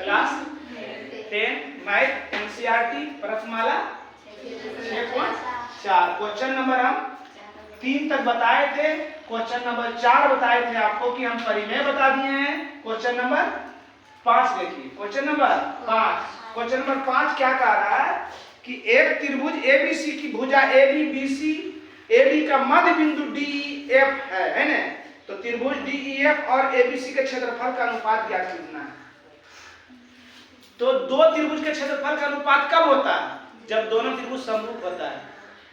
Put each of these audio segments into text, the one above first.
Class 10 math NCERT प्रश्नमाला 6.4। Question number हम 3 तक बताए थे। क्वेश्चन नंबर 4 बताए थे आपको कि हम परिमेय बता दिए हैं। क्वेश्चन नंबर 5 देखिए। क्वेश्चन नंबर 5, क्वेश्चन नंबर 5 क्या कह रहा है कि एक त्रिभुज एबीसी की भुजा एबी बीसी एडी का मध्य बिंदु डीईएफ है ना। तो त्रिभुज डीईएफ और एबीसी के क्षेत्रफल का अनुपात ज्ञात करना है। तो दो त्रिभुज के क्षेत्रफल का अनुपात कब होता है? जब दोनों त्रिभुज समरूप होता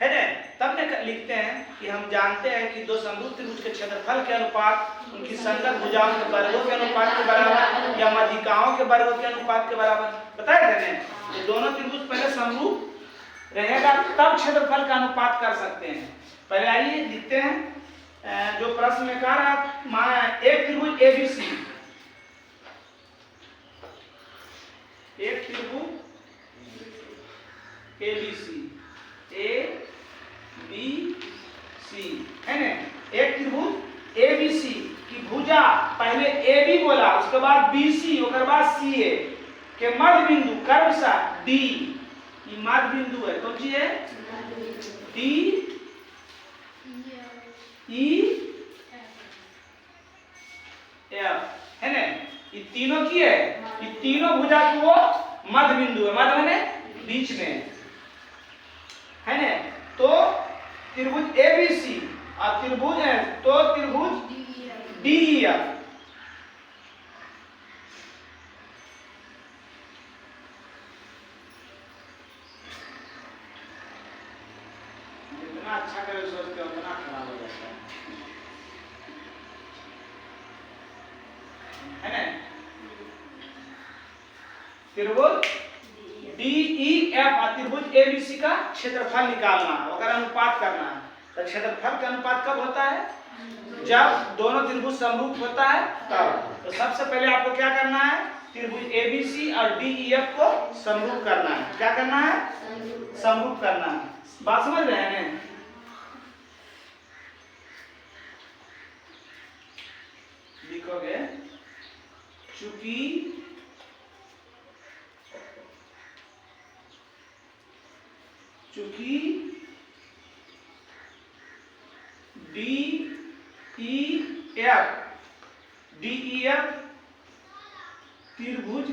है ना। तब ने लिखते हैं कि हम जानते हैं कि दो समरूप त्रिभुज के क्षेत्रफल के अनुपात उनकी संगत भुजाओं के वर्गों के अनुपात के बराबर या माध्यिकाओं के वर्गों के अनुपात के बराबर बताए थे ना। तो दोनों त्रिभुज पहले समरूप रहेगा तब क्षेत्रफल का अनुपात कर सकते हैं। पहले आइए लिखते हैं जो प्रश्न में कह रहा माना एक त्रिभुज एबीसी, एक त्रिभुज एबीसी ए बी सी है ना। एक त्रिभुज एबीसी की भुजा पहले ए बी बोला, उसके बाद बी सी, उसके बाद सी ए के मध्य बिंदु कर्व सा डी, ये मध्य बिंदु है। कौन सी है? डी ई एफ है ना। ये तीनों की है, ये तीनों भुजा की वो मध्य बिंदु है। मध्य माने बीच में है ना। तो त्रिभुज एबीसी और त्रिभुज है तो त्रिभुज डीईएफ जितना अच्छा करे सोचते हो उतना खराब हो जाता है ना। त्रिभुज डीईएफ और त्रिभुज एबीसी का क्षेत्रफल निकालना है, उसका अनुपात करना है। तो क्षेत्रफल का अनुपात कब होता है? जब दोनों त्रिभुज समरूप होता है तब। तो सबसे पहले आपको क्या करना है? त्रिभुज एबीसी और डीईएफ को समरूप करना है। क्या करना है? समरूप करना है। बात समझ रहे हैं? लिखोगे चूंकि डीईएफ त्रिभुज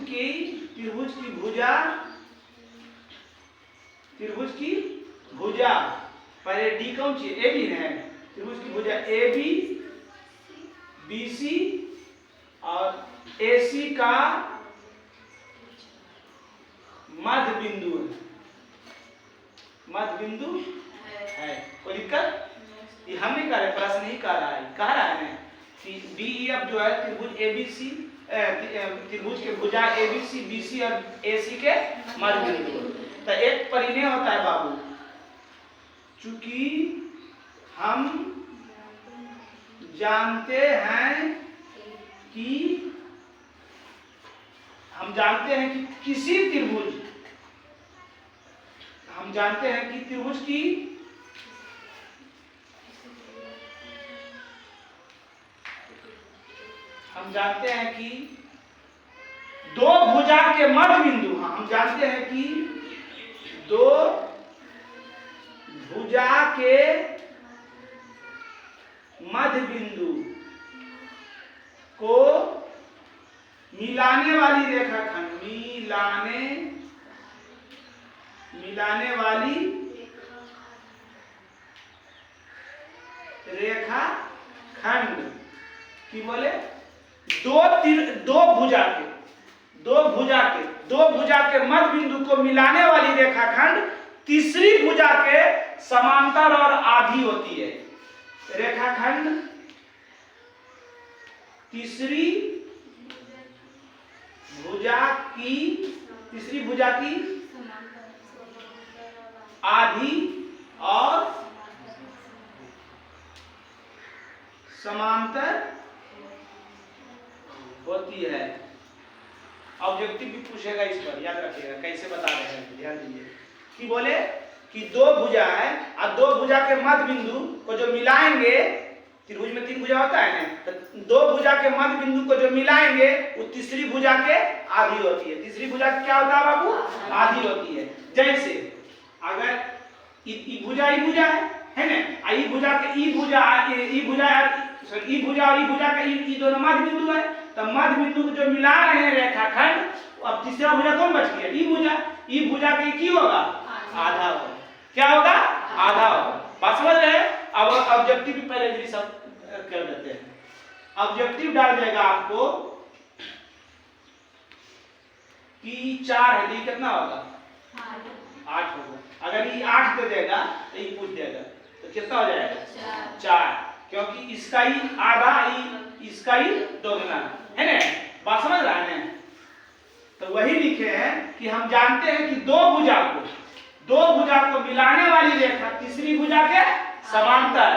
की भुजा पहले डी कौन सी ए बी है। त्रिभुज की भुजा ए बी बीसी और एसी का मध्य बिंदु है। मध्य बिंदु है। कोई दिक्कत? ये हम नहीं कर रहे, प्रश्न नहीं कर रहा है, कह रहा है कि डीईएफ जो है त्रिभुज एबीसी त्रिभुज के भुजा एबीसी बीसी और एसी के मध्य बिंदु। तो एक परिमेय होता है बाबू, चूंकि हम जानते हैं कि किसी त्रिभुज हम जानते हैं कि त्रिभुज की हम जानते हैं कि दो भुजा के मध्य बिंदु, हम जानते हैं कि दो भुजा के मध्य बिंदु को मिलाने वाली रेखाखंड मिलाने वाली रेखाखंड की बोले दो भुजा के मध्य बिंदु को मिलाने वाली रेखाखंड तीसरी भुजा के समांतर और आधी होती है। रेखाखंड तीसरी भुजा की आधी और समांतर होती है। ऑब्जेक्टिव भी पूछेगा इस पर, याद रखिएगा कैसे बता रहे हैं, ध्यान दीजिए कि बोले कि दो भुजा है और दो भुजा के मध्य बिंदु को जो मिलाएंगे, त्रिभुज में 3 भुजा होता है ना, तो दो भुजा के मध्य बिंदु को जो मिलाएंगे वो तीसरी भुजा के आधी होती है। तीसरी भुजा क्या होता है बाबू? आधी होती है। जैसे अगर ई भुजा है ना, ई भुजा के ई भुजा और ई भुजा का ई दोनों मध्य बिंदु है, तो मध्य बिंदु को जो मिला रहे हैं रेखाखंड, अब तीसरा भुजा कौन बच गया? ई भुजा के की होगा? आधा होगा। क्या होगा? आधा होगा। बात समझ रहे हैं? अब ऑब्जेक्टिव भी पहले सब कर देते हैं। ऑब्जेक्टिव डाल देगा आपको कि 4 है, डी कितना होगा? 8 होगा। अगर ये 8 दे देगा तो ये पूछ देगा तो कितना हो जाएगा? 4, क्योंकि इसका ही आधा, इसका ही दोगुना है ना। बात समझ रहा है? तो वही लिखे हैं कि हम जानते हैं कि दो भुजा को मिलाने वाली रेखा तीसरी भुजा के समांतर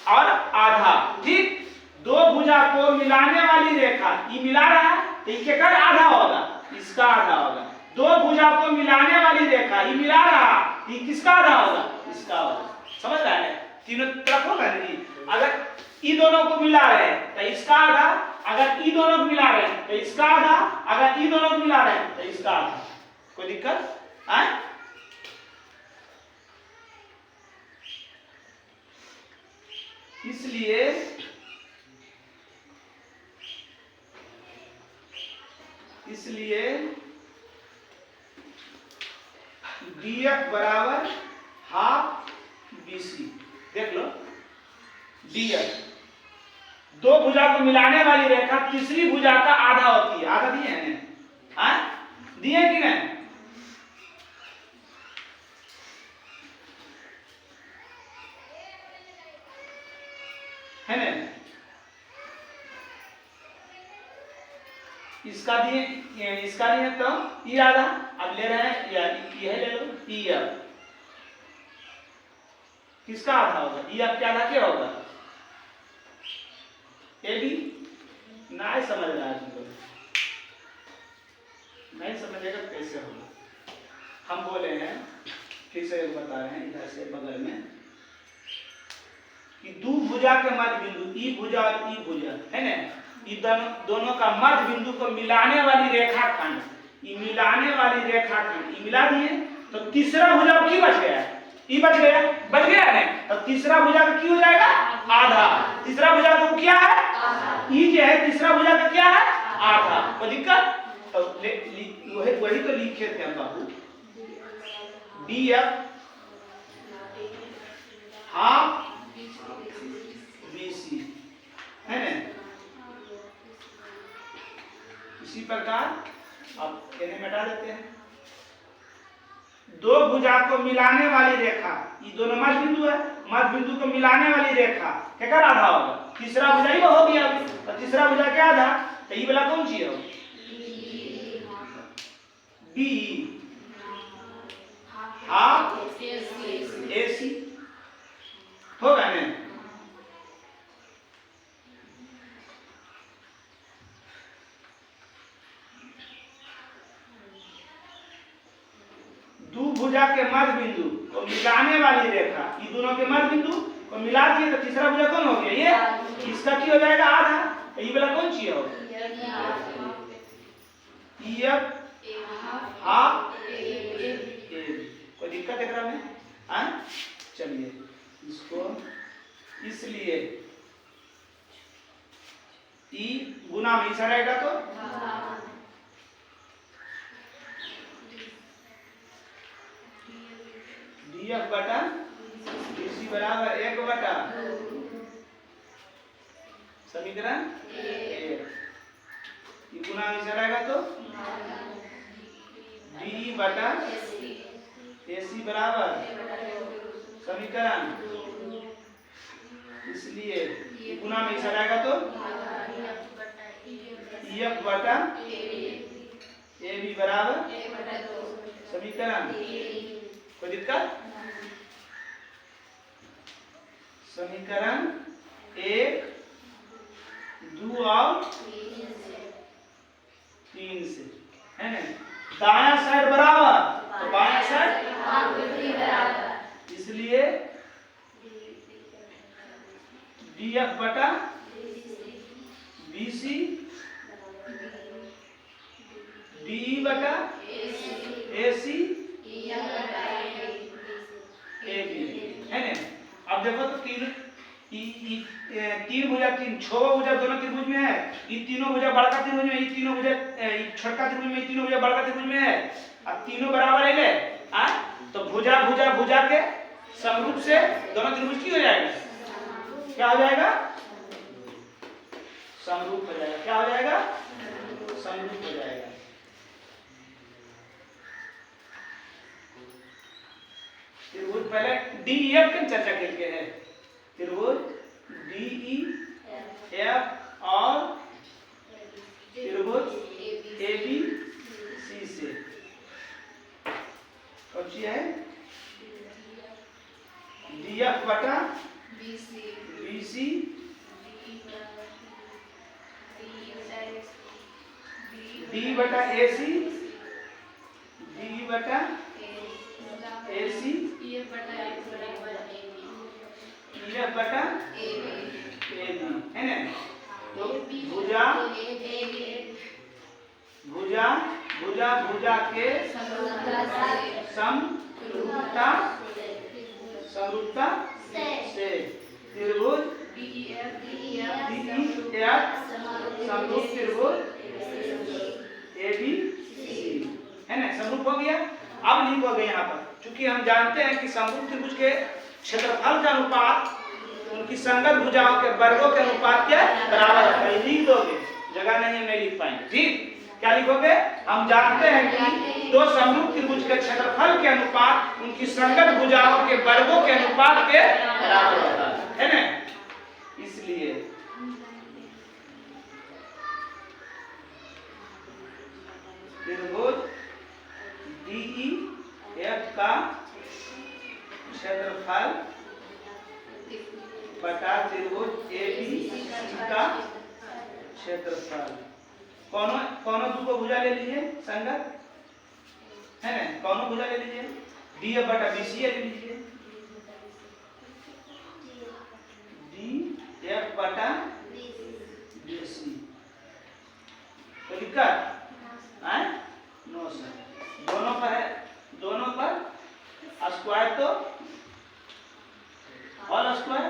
और आधा। ठीक, दो भुजा को मिलाने वाली रेखा ये मिला रहा है तो ये क्या आधा होगा? इसका आधा होगा। दो भुजा को मिलाने वाली रेखा ये मिला रहा, ये किसका आधा होगा? इसका होगा। समझ रहा है? तीनों तरफ होगा ना जी। अगर ई दोनों को मिला रहे हैं तो इसका आधा, अगर ई दोनों को मिला रहे हैं तो इसका आधा, अगर ई दोनों को मिला रहे हैं तो इसका आधा। कोई दिक्कत है? इसलिए DF बराबर हाफ BC। देख लो, DF दो भुजा को मिलाने वाली रेखा तीसरी भुजा का आधा होती है। आधा दिए हैं? दिए कि नहीं? है ना? इसका दिए तो ई आधा। अब ले रहे हैं या ये ले लो, ई एफ किसका आधा होगा? ई एफ क्या आधा क्या होगा? AB। नहीं समझ रहा है तुमको? नहीं समझेगा कैसे होगा? हम बोले हैं, फिर से बता रहे हैं इधर से बगल में कि दो भुजा के मध्य बिंदु ई भुजा और ई भुजा है ना, दोनों का मध्य बिंदु को मिलाने वाली रेखाखंड, ये मिलाने वाली रेखाखंड ये मिला दिए तो तीसरा भुजा की बच गया? ई बच गया ना। तो तीसरा भुजा का की हो जाएगा? आधा। तीसरा भुजा का क्या है? ई जो है तीसरा भुजा का क्या है? आधा। कोई दिक्कत? तो वही तो लिखे थे हम बाबू, DF हाफ BC है ना। इसी प्रकार अब इन्हें मिटा देते हैं। दो भुजा को मिलाने वाली रेखा, ये दोनों मध्य बिंदु है, मध्य बिंदु को मिलाने वाली रेखा क्या आधा होगा? तीसरा भुजा ही हो गया। तो तीसरा भुजा क्या आधा? तो ये वाला कौन सी है? B हाफ AC होगा ना। भुजा के मध्य बिंदु को मिलाने वाली रेखा, ये दोनों के मध्य बिंदु को मिला दिए तो तीसरा भुजा कौन हो गया? ये। इसका क्या हो जाएगा? आधा। तो ये वाला कौन सी है? EF half AB। कोई दिक्कत है में? चलिए इसको, इसलिए ई गुना में ऐसा रहेगा तो DF बटा BC बराबर 1 बटा समीकरण 1। ये गुना में रहेगा तो D बटा AC बराबर समीकरण, इसलिए गुना में रहेगा तो EF बटा AB बराबर समीकरण। कोई दिक्कत? समीकरण 1, 2 और 3 से है ना। दायां साइड बराबर तो बायां साइड बराबर, इसलिए DF बटा BC DE बटा AC AB है ना। अब देखो तो तीन भुजा, छह भुजा दोनों त्रिभुज में है। ये तीनों भुजा बड़का त्रिभुज में, ये तीनों भुजा छोटका त्रिभुज में, ये तीनों भुजा बड़का त्रिभुज में है। अब तीनों बराबर है ले तो भुजा भुजा भुजा के समरूप से दोनों त्रिभुज की हो जाएगा, क्या हो जाएगा? समरूप हो जाएगा। क्या हो जाएगा? समरूप हो जाएगा। त्रिभुज पहले DEF की चर्चा करके है। त्रिभुज DEF और त्रिभुज ABC से कौन सी है? DF बटा BC D बटा AC D बटा AC EF बटा AB है ना। तो भुजा भुजा भुजा भुजा के समरूपता से त्रिभुज DEF समरूप त्रिभुज ABC है ना। समरूप हो गया। अब लिख हो गया यहाँ पर, क्योंकि हम जानते हैं कि समरूप त्रिभुज के क्षेत्रफल का अनुपात उनकी संगत भुजाओं के वर्गों के अनुपात के बराबर होता है। लिख दोगे, जगह नहीं है नहीं लिख पाएंगे। ठीक, क्या लिखोगे? हम जानते हैं कि दो समरूप त्रिभुज के क्षेत्रफल के अनुपात उनकी संगत भुजाओं के वर्गों के अनुपात के बराबर होता है ना। इसलिए त्रिभुज DEF का क्षेत्रफल बटा त्रिभुज ABC का क्षेत्रफल, कौनों दो भुजा ले लीजिए संगत है ना। कौनों भुजा ले लीजिए, DF बटा BC ले लीजिए, DF बटा BC। तो दिक्कत है? नो सर, दोनों पर है, दोनों पर स्क्वायर तो और स्क्वायर।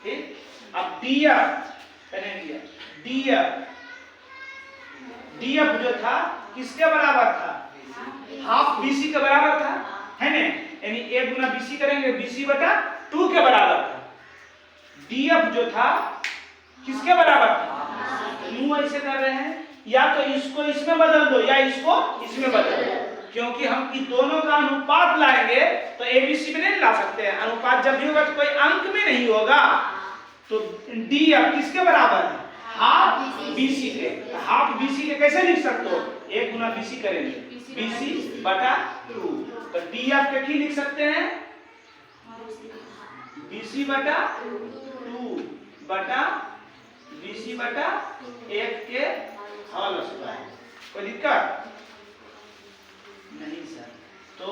ठीक, अब DF जो था किसके बराबर था? हाफ BC के बराबर था है ना। यानी A गुना BC करेंगे, BC बटा 2 के बराबर था। DF जो था किसके बराबर था? यूं ऐसे कर रहे हैं, या तो इसको इसमें बदल दो या इसको इसमें बदल दो, क्योंकि हम इन दोनों का अनुपात लाएंगे तो ABC में नहीं ला सकते हैं। अनुपात जब भी होगा तो कोई अंक में नहीं होगा। तो DF किसके बराबर है? हाफ BC के। हाफ BC के कैसे लिख सकते हो? 1 गुना BC करेंगे, BC बटा 2। तो DF के की लिख सकते हैं? BC बटा 2 बटा BC बटा 1 के होल स्क्वायर। कोई दिक्कत नहीं सर। तो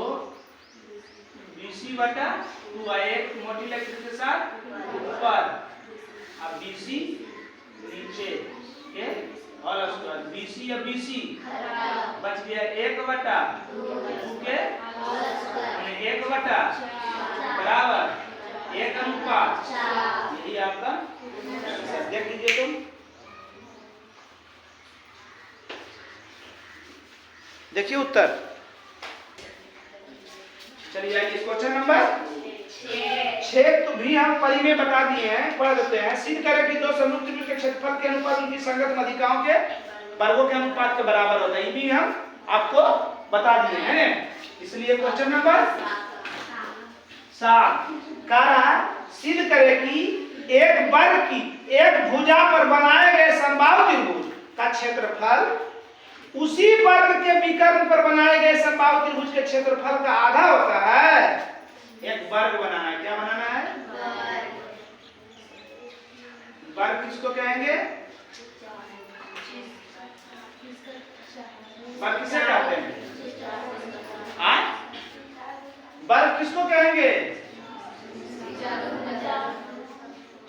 BC बटा 2 एक मोटी लेटर के साथ ऊपर, अब BC नीचे के होल स्क्वायर। BC या BC बच गया 1 बटा 2 के 1 बटा बराबर 1 अनुपात। यही आपका देख लीजिए तुम। देखिए उत्तर। चलिए आइए क्वेश्चन नंबर 6 तो भी हम परिमेय बता दिए हैं, पढ़ देते हैं। सिद्ध करें कि दो समरूप त्रिभुज के क्षेत्रफल के अनुपात उनकी संगत माध्यिकाओं के वर्गों के अनुपात के बराबर होता है। ये भी हम आपको बता दिए हैं। इसलिए क्वेश्चन नंबर 7 कह रहा है सिद्ध करें कि एक वर्ग की एक भुजा पर बनाए गए समबाहु त्रिभुज का क्षेत्रफल उसी वर्ग के विकर्ण पर बनाए गए समबाहु त्रिभुज के क्षेत्रफल का आधा होता है। एक वर्ग बनाना है। क्या बनाना है? वर्ग किसको कहेंगे? वर्ग किसे कहते हैं? वर्ग किसको कहेंगे?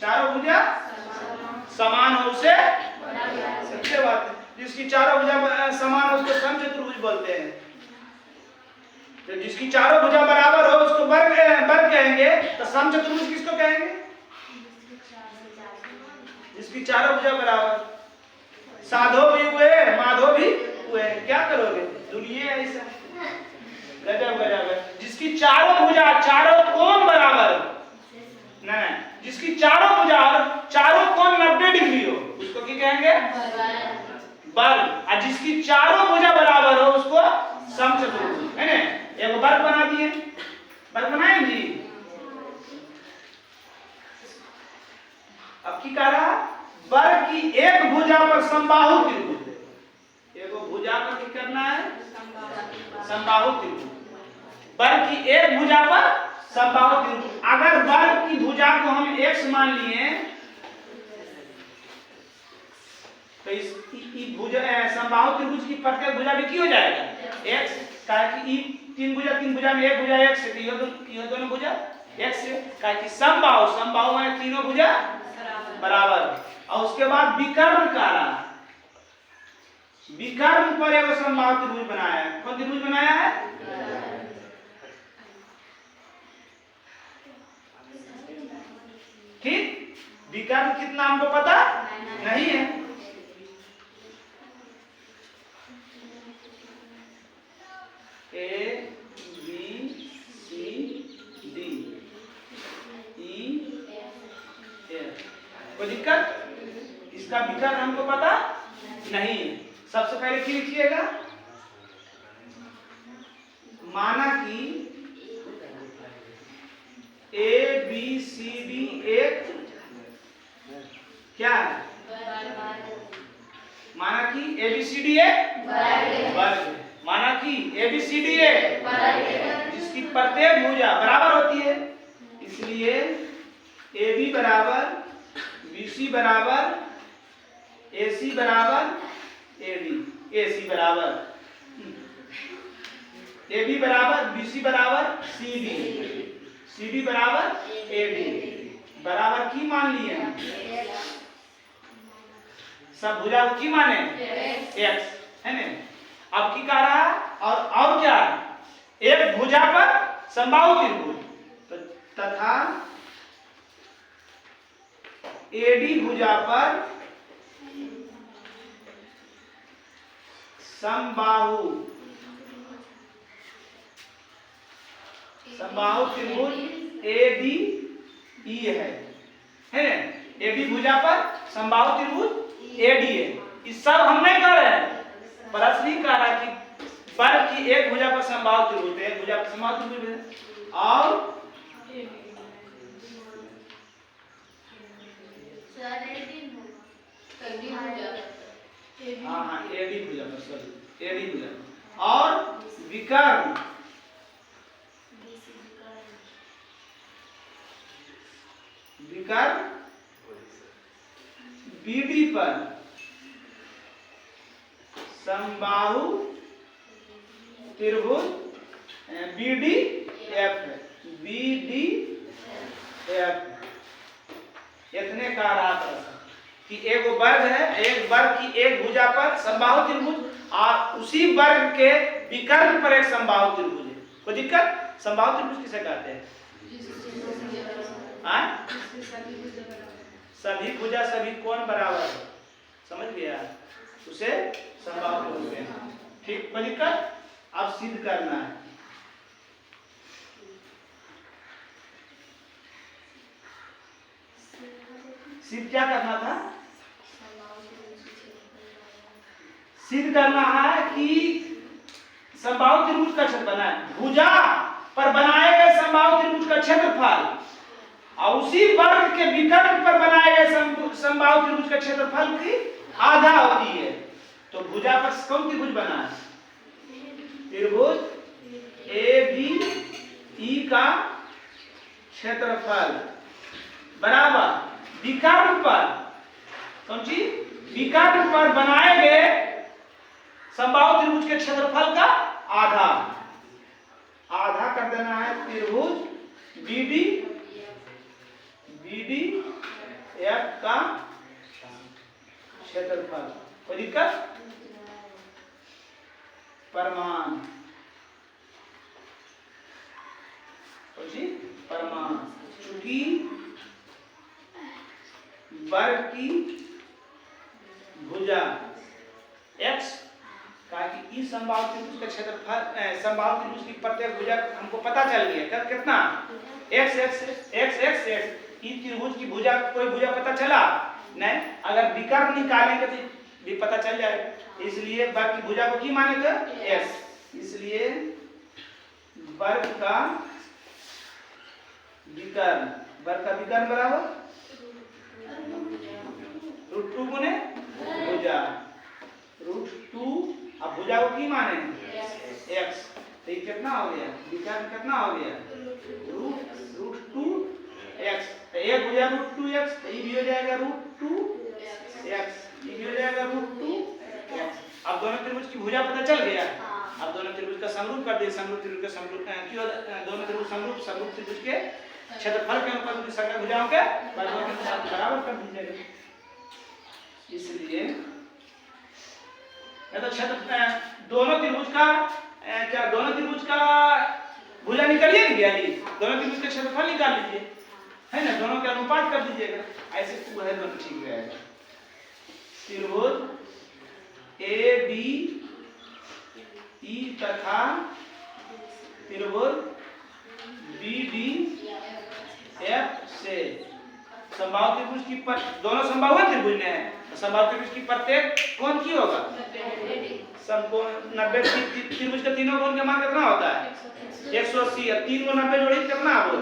चारों भुजा समान हो उसे सच्ची बात है। जिसकी चारों भुजा समान हो उसको समचतुर्भुज बोलते हैं। तो जिसकी चारों भुजा बराबर हो उसको वर्ग कहेंगे। तो समचतुर्भुज किसको कहेंगे? जिसकी चारों भुजा बराबर। साधो भी हुए माधो भी हुए, क्या करोगे? दुनिया ऐसा गजब गजब है। जिसकी चारों भुजा चारों कोण बराबर नहीं, जिसकी चारों भुजा और चारों कोण 90 डिग्री हो उसको क्या कहेंगे? वर्ग। और जिसकी चारों भुजा बराबर हो उसको समचतुर्भुज है ना। एक वर्ग बना दिए, वर्ग बनाए जी। अब की कह रहा वर्ग की एक भुजा पर समबाहु त्रिभुज। एक भुजा पर क्या करना है? समबाहु त्रिभुज। वर्ग की एक भुजा पर समबाहु त्रिभुज। अगर वर्ग की भुजा को हम x मान लिए तो इस भुजा समबाहु त्रिभुज की प्रत्येक भुजा भी क्या हो जाएगा? x। काहे कि तीन भुजा में एक भुजा x है, तो ये दोनों भुजा x है। काहे कि समबाहु में तीनों भुजा बराबर। और उसके बाद विकर्ण कारा, विकर्ण पर एक समबाहु त्रिभुज बनाया है। कौन त्रिभुज बनाया है? ठीक। विकर्ण कितना हमको पता नहीं है। A B C D E F। कोई दिक्कत? इसका विकर्ण हमको पता नहीं है। सबसे पहले क्या लिखिएगा? माना कि A B C D एक क्या है? माना कि A B C D एक वर्ग है। माना कि A B C D एक जिसकी प्रत्येक भुजा बराबर होती है, इसलिए AB बराबर BC बराबर AC बराबर AD, AC बराबर AB बराबर BC बराबर CD, CD बराबर AD बराबर की मान लिए हैं। सब भुजा को की माने x है ना। अब की कह रहा है और क्या? एक भुजा पर समबाहु त्रिभुज तथा AD भुजा पर समबाहु त्रिभुज ADE है ना। AD भुजा पर समबाहु त्रिभुज AD है। इस सब हम नहीं कर रहे हैं, प्रश्न ही कह रहा कि वर्ग की एक भुजा पर समबाहु त्रिभुज, एक भुजा पर समबाहु त्रिभुज है। और हाँ AD भुजा पर, सॉरी AD भुजा। और विकर्ण BD पर समबाहु त्रिभुज BDF इतने का रहा कि एक वर्ग है, एक वर्ग की एक भुजा पर समबाहु त्रिभुज और उसी वर्ग के विकर्ण पर एक समबाहु त्रिभुज है। कोई दिक्कत? समबाहु त्रिभुज किसे कहते हैं? सभी भुजा सभी कोण बराबर है, समझ गया? उसे समबाहु त्रिभुज कहते हैं। ठीक, कोई दिक्कत? अब सिद्ध करना है। सिद्ध क्या करना था? सिद्ध करना है कि समबाहु त्रिभुज का क्षेत्रफल है, भुजा पर बनाए गए समबाहु त्रिभुज का क्षेत्रफल और उसी वर्ग के विकर्ण पर बनाए गए समबाहु त्रिभुज का क्षेत्रफल की आधा होती है। तो भुजा पर कौन त्रिभुज बना है? त्रिभुज ABE का क्षेत्रफल बराबर विकर्ण पर, कौन सी? विकर्ण पर बनाए गए समबाहु त्रिभुज के क्षेत्रफल का आधा, आधा कर देना है त्रिभुज BDF एफ का क्षेत्रफल। कोई दिक्कत? परिमाण, परिमाण, चूंकि वर्ग की भुजा x का कि इस समबाहु त्रिभुज का क्षेत्रफल, समबाहु त्रिभुज की प्रत्येक भुजा हमको पता चल गया कितना x x x x x। इस त्रिभुज की भुजा, कोई भुजा पता चला नहीं, अगर विकर्ण निकालेंगे तो भी पता चल जाएगा। इसलिए वर्ग की भुजा को की मानेगा s, इसलिए वर्ग का विकर्ण, वर्ग का विकर्ण बराबर √2 गुने भुजा, √2। अब भुजा को की माने x, तो ये कितना हो गया, विकर्ण कितना हो गया √2 x। तो एक भुजा √2x, तो ये भी हो जाएगा √2x, ये भी हो जाएगा √2x। अब दोनों त्रिभुज की भुजा पता चल गया। अब दोनों त्रिभुज का समरूप कर दिए, समरूप त्रिभुज का समरूप क्यों, दोनों त्रिभुज समरूप, समरूप त्रिभुज के क्षेत्रफल के अनुपात उनकी संख्या भुजाओं के वर्गों के अनुसार बराबर कर दीजिएगा। इसलिए तो क्षेत्र दोनों त्रिभुज का क्या, दोनों त्रिभुज का भुजा निकालिए नहीं गया, दोनों त्रिभुज का क्षेत्रफल निकाल लीजिए, है ना, दोनों के अनुपात कर दीजिएगा, ऐसे वह दोनों ठीक रहेगा। त्रिभुज ADE तथा त्रिभुज BDF से समबाहु त्रिभुज की दोनों समबाहु त्रिभुज ने है, तो समबाहु त्रिभुज की प्रत्येक कोण की होगा समकोण 90। त्रिभुज का तीनों कोण का मान कितना होता है 180, और 3 को 90 जोड़ी कितना हो,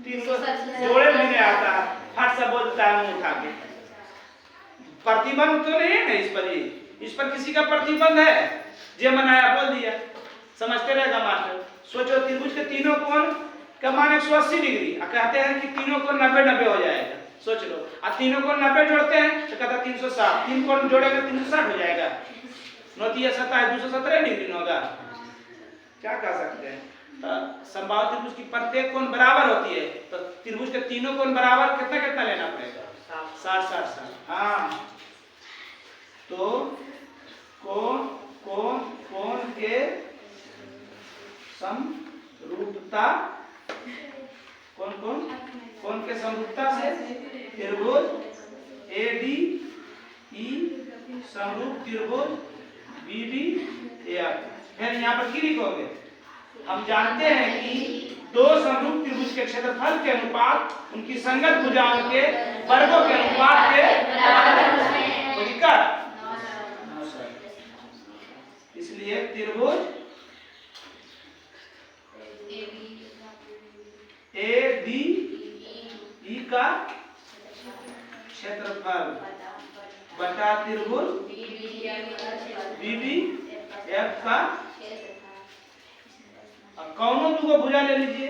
3 को जोड़े भी नहीं आता, फट से बोलता है मुंह उठा के। प्रतिबंध तो नहीं है ना इस पर, इस पर किसी का प्रतिबंध है, जे मनाया बोल दिया, समझते रहेगा मास्टर। सोचो त्रिभुज के तीनों कोण का मान 180 डिग्री, कहते हैं कि तीनों कोण 90-90 हो जाएगा, सोच लो। अब तीनों कोण 90 जोड़ते हैं तो कहता 360, 3 कोण जोड़ेंगे 360 हो जाएगा, 9 27 217 डिग्री होगा, क्या कह सकते हैं। समबाहु त्रिभुज की प्रत्येक कोण बराबर होती है, तो त्रिभुज के तीनों कोण बराबर कितना कितना लेना पड़ेगा 60-60। हाँ, तो कोण के समरूपता, कोण के समरूपता से त्रिभुज ADE समरूप त्रिभुज BDF। फिर यहाँ पर की लिखोगे, हम जानते हैं कि दो समरूप त्रिभुज के क्षेत्रफल के अनुपात उनकी संगत भुजाओं के वर्गों के अनुपात के बराबर है। कोई दिक्कत? इसलिए त्रिभुज ADE का क्षेत्रफल बटा त्रिभुज BDF का, कौनों दो भुजा ले लीजिए,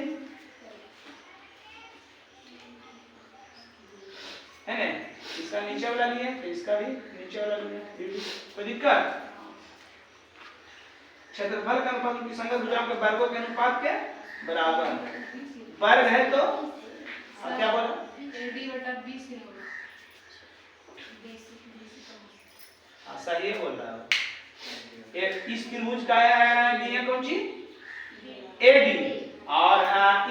है ना, इसका नीचे वाला लिए तो इसका भी नीचे वाला लिए, कोई दिक्कत? क्षेत्रफल का अनुपात उनकी संगत भुजाओं के वर्गों के अनुपात के बराबर, वर्ग है तो क्या बोला सही बोल रहा है। इस त्रिभुज का लिए कौन सी AD, और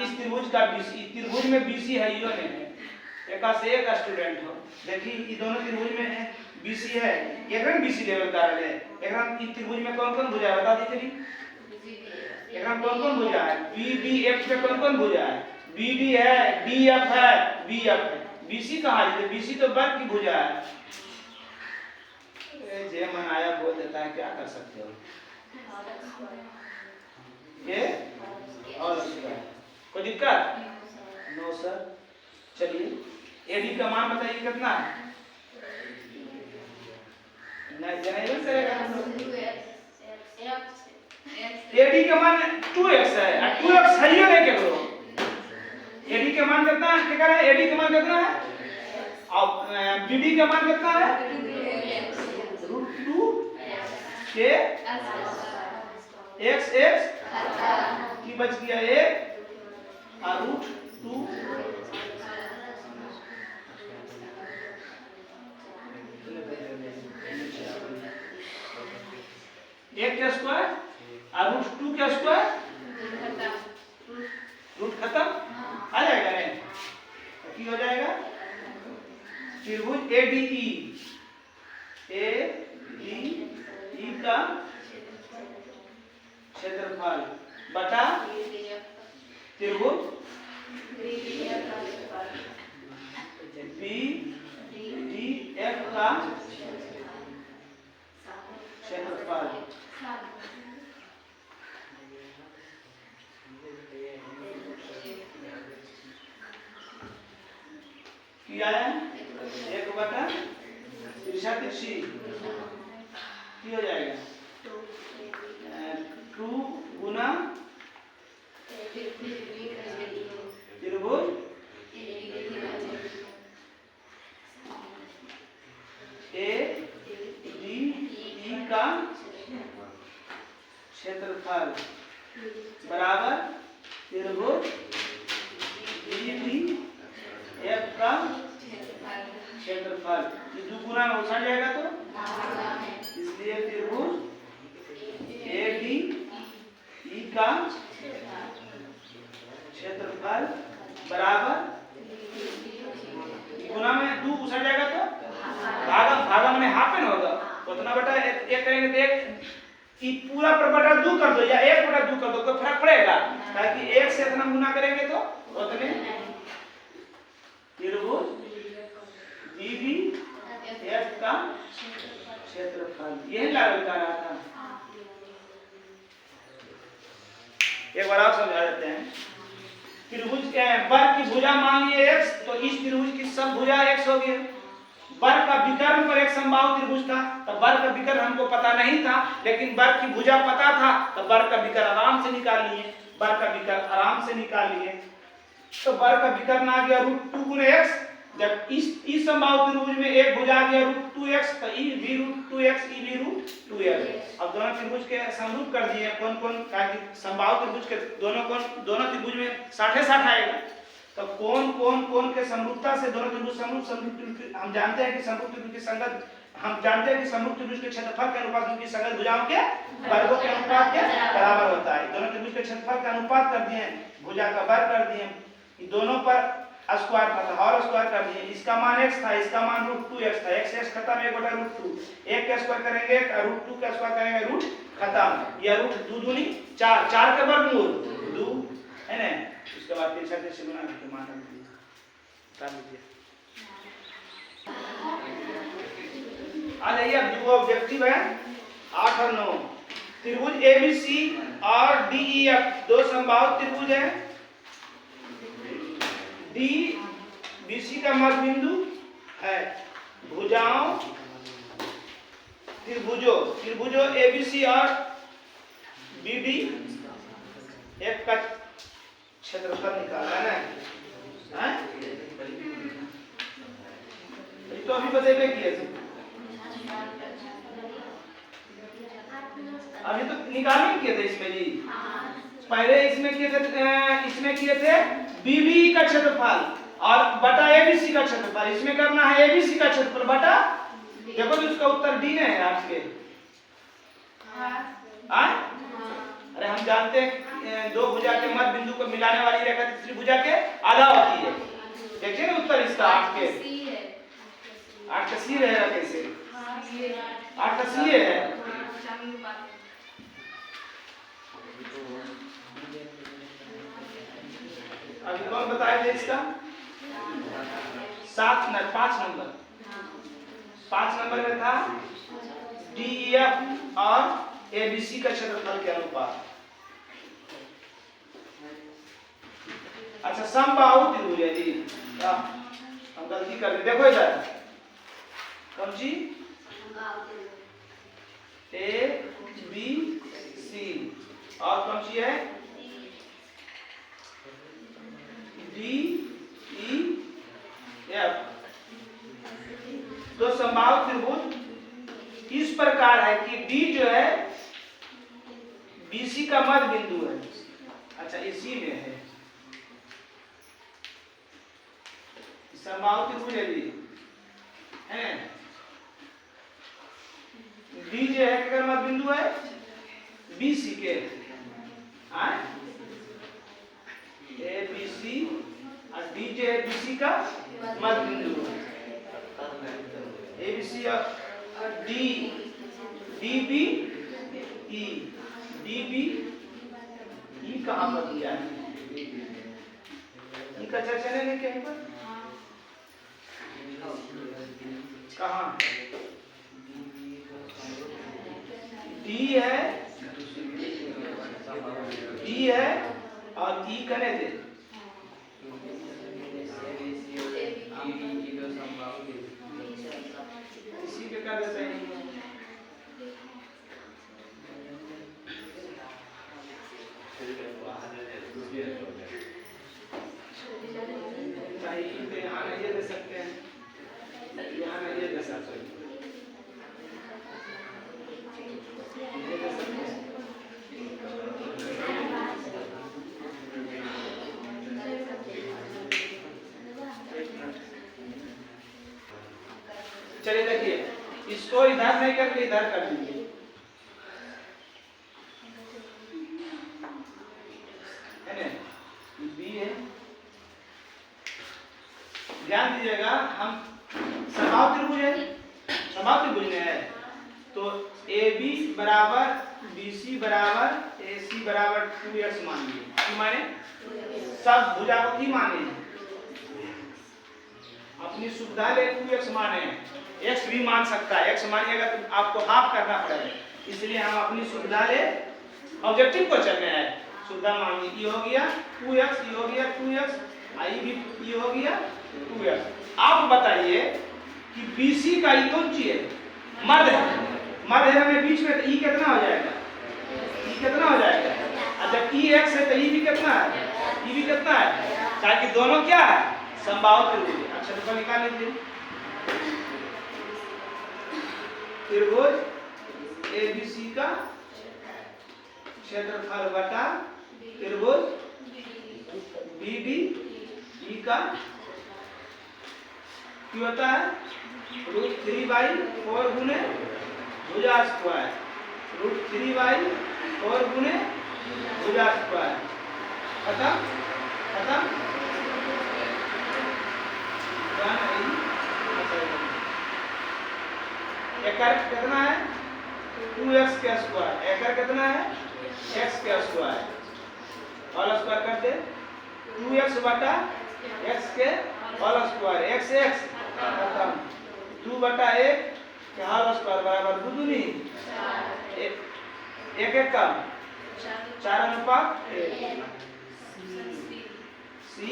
इस त्रिभुज का BC, त्रिभुज में BC है, यो नहीं है, एक से एक स्टूडेंट हो, देखिए ये दोनों त्रिभुज में है BC है, एक BC लेवल का है, एक इस त्रिभुज में कौन कौन भुजा है बता दीजिए, एक कौन कौन भुजा है, BDF में कौन कौन भुजा है, BD है, DF है, BF है, BC कहाँ है, BC तो वर्ग की भुजा है। जे मन आया बोल देता है, क्या कर सकते हो ये, और कोई दिक्कत? No sir. चलिए AD का मान बताइए कितना है, नहीं जानेगा AD का मान 2x है, 2x है ही नहीं के लो, AD का मान कितना है, क्या कह रहा है, AD का मान कितना है, और BD का मान कितना है √2 के x की बच गया 1 और √2 1 के स्क्वायर और √2 के स्क्वायर, रूट खत्म आ जाएगा रे, की हो जाएगा त्रिभुज ADE का क्षेत्रफल बटा त्रिभुज BDF का क्षेत्रफल। किया है 1 बटा तिरछा तिरछी की हो जाएगा 2 गुना त्रिभुज ADE का क्षेत्रफल बराबर त्रिभुज BDF का क्षेत्रफल। ये 2 गुना में उछल जाएगा तो इसलिए त्रिभुज ADE का क्षेत्रफल बराबर गुना में 2 उछल जाएगा तो भागा भागा में हाफ में होगा उतना बटा 1 करेंगे तो 1 ई पूरा पर बटा 2 कर दो या 1 बटा 2 कर दो, कोई फर्क पड़ेगा ताकि 1 से इतना गुना करेंगे तो उतने त्रिभुज BDF का क्षेत्रफल। यही लागू कर रहा था। एक बार आप समझा देते हैं। त्रिभुज के वर्ग की भुजा मान लिए x, तो इस त्रिभुज की सब भुजा x होगी। वर्ग का विकर्ण पर एक समबाहु त्रिभुज था, तो वर्ग का विकर्ण हमको पता नहीं था, लेकिन वर्ग की भुजा पता था, तो वर्ग का विकर्ण आराम से निकाल लिए। वर्ग का विकर्ण आराम से निकाल लिए, तो वर्ग का विकर्ण आ गया √2 गुने x। जब इस समबाहु त्रिभुज में एक भुजा आ गया √2x, तो ई भी √2x, ई भी √2x। अब दोनों त्रिभुज के समरूप कर दिए। कौन कौन समबाहु त्रिभुज के दोनों त्रिभुज में 60-60 आएगा, तो कौन के समरूपता से दोनों त्रिभुज समरूप हम जानते हैं कि समरूप त्रिभुज की संगत, हम जानते हैं कि समरूप त्रिभुज के क्षेत्रफल के अनुपात उनकी संगत भुजाओं के वर्गों के अनुपात के बराबर होता है। दोनों त्रिभुज के क्षेत्रफल का अनुपात कर दिए, भुजा का वर्ग कर दिए, दोनों पर स्क्वायर था, होल स्क्वायर कर दिए। इसका मान x था, इसका मान √2x था, x खत्म 1 बटा √2, 1 का स्क्वायर करेंगे √2 का स्क्वायर करेंगे रूट खत्म, या रूट 2 दूनी 4, 4 का वर्गमूल 2 है ना। उसके बाद तिरछा तिरछी गुना करके मान कर लीजिए। आ जाइए, अब दो ऑब्जेक्टिव है 8 और 9। त्रिभुज ABC और DEF दो समबाहु त्रिभुज है। BC का मध्य बिंदु है। भुजाओं त्रिभुजों ABC और BDF का क्षेत्रफल निकालना है ना। तो अभी बतेबे किए थे, अभी तो निकालने किए थे इसमें जी। पहले इसमें किए थे BBE का क्षेत्रफल और बटा ABC का क्षेत्रफल। इसमें करना है ABC का क्षेत्रफल बटा, देखो तो इसका उत्तर D है आपके। अरे हम जानते हैं दो भुजा के मध्य बिंदु को मिलाने वाली रेखा तीसरी भुजा के आधा होती है। देखिए ना उत्तर इसका 8 का C रहेगा कैसे, 8 का C है। अभी कौन बताए थे इसका 5 नंबर में था DEF और ABC का क्षेत्रफल के अनुपात। अच्छा, समबाहु त्रिभुज है जी, हम गलती कर रहे, देखो इधर कौन सी ABC और कौन सी है DEF। तो समबाहु त्रिभुज इस प्रकार है कि D जो है BC का मध्य बिंदु है। अच्छा, इसी में है समबाहु त्रिभुज है जी, है D जो है किधर मध्य बिंदु है बी सी के, ए बी सी और डी जो है बी सी का मध्य बिंदु, ए बी सी और D, D B E, D B E कहाँ पर दिया है? ई का चर्चा नहीं कहीं पर, कहाँ? डी है, डी है और ई कने दे, इसी के कर देते हैं। यहाँ नहीं दे सकते हैं, यहाँ नहीं दे सकते हैं। चलिए देखिए, इसको इधर नहीं करके इधर कर दीजिए, है ना? बी है, ध्यान दीजिएगा, हम समबाहु त्रिभुज है, समबाहु त्रिभुज में है तो ए बी बराबर बी सी बराबर ए सी बराबर 2x मान लीजिए, की माने सब भुजा को की माने, अपनी सुविधा ले 2x माने, x भी मान सकता है, x मानिएगा तो आपको हाफ करना पड़ेगा, इसलिए हम अपनी सुविधा ले, ऑब्जेक्टिव क्वेश्चन में है, सुविधा मानिए, ये हो गया 2x, ये हो गया 2x, आई भी ये हो गया 2x। आप बताइए कि BC का ई कौन सी है? मध्य है, मध्य है में बीच में, तो ई कितना हो जाएगा? ई कितना हो जाएगा? और जब ई x है तो ई भी कितना है? ई भी कितना है? ताकि दोनों क्या है? समबाहु त्रिभुज। अक्षरफल निकाल लीजिए, त्रिभुज ABC का क्षेत्रफल बटा त्रिभुज BDE का क्या होता है? √3/4 गुने भुजा स्क्वायर, √3/4 गुने भुजा स्क्वायर, खत्म खत्म। एकड़ कितना है? 2x का स्क्वायर, एकड़ कितना है? x का स्क्वायर, होल स्क्वायर कर दे, 2x बटा x के होल स्क्वायर, x x खत्म, 2/1 के होल स्क्वायर बराबर 2 दूनी 1 1 का 4:1। सी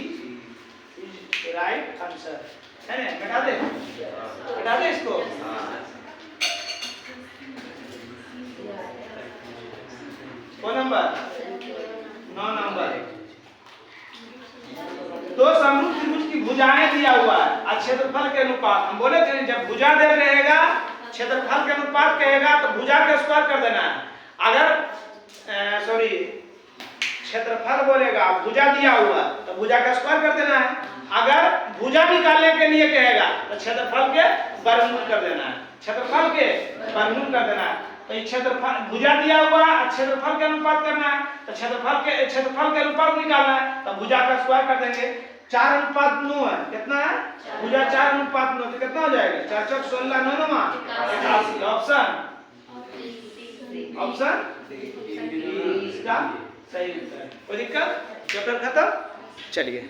इज राइट आंसर, है ना? घटा दे इसको। कौन नंबर? 9 नंबर। दो समरूप त्रिभुज की भुजाएं दिया हुआ है और क्षेत्रफल के अनुपात, हम बोले थे जब भुजा दे रहेगा क्षेत्रफल के अनुपात कहेगा तो भुजा का स्क्वायर कर देना है, अगर सॉरी क्षेत्रफल बोलेगा भुजा दिया हुआ तो भुजा का स्क्वायर कर देना है, अगर भुजा निकालने के लिए कहेगा तो क्षेत्रफल के वर्गमूल कर देना है, क्षेत्रफल के वर्गमूल कर देना है। तो क्षेत्रफल भुजा दिया हुआ क्षेत्रफल के अनुपात करना है, तो क्षेत्रफल के अनुपात निकालना है तो भुजा का स्क्वायर कर देंगे। 4:9 है, कितना है? भुजा 4:9 तो कितना हो जाएगा? 4 4 16 9 9 81। ऑप्शन इसका सही उत्तर है। कोई दिक्कत? चैप्टर खत्म। चलिए।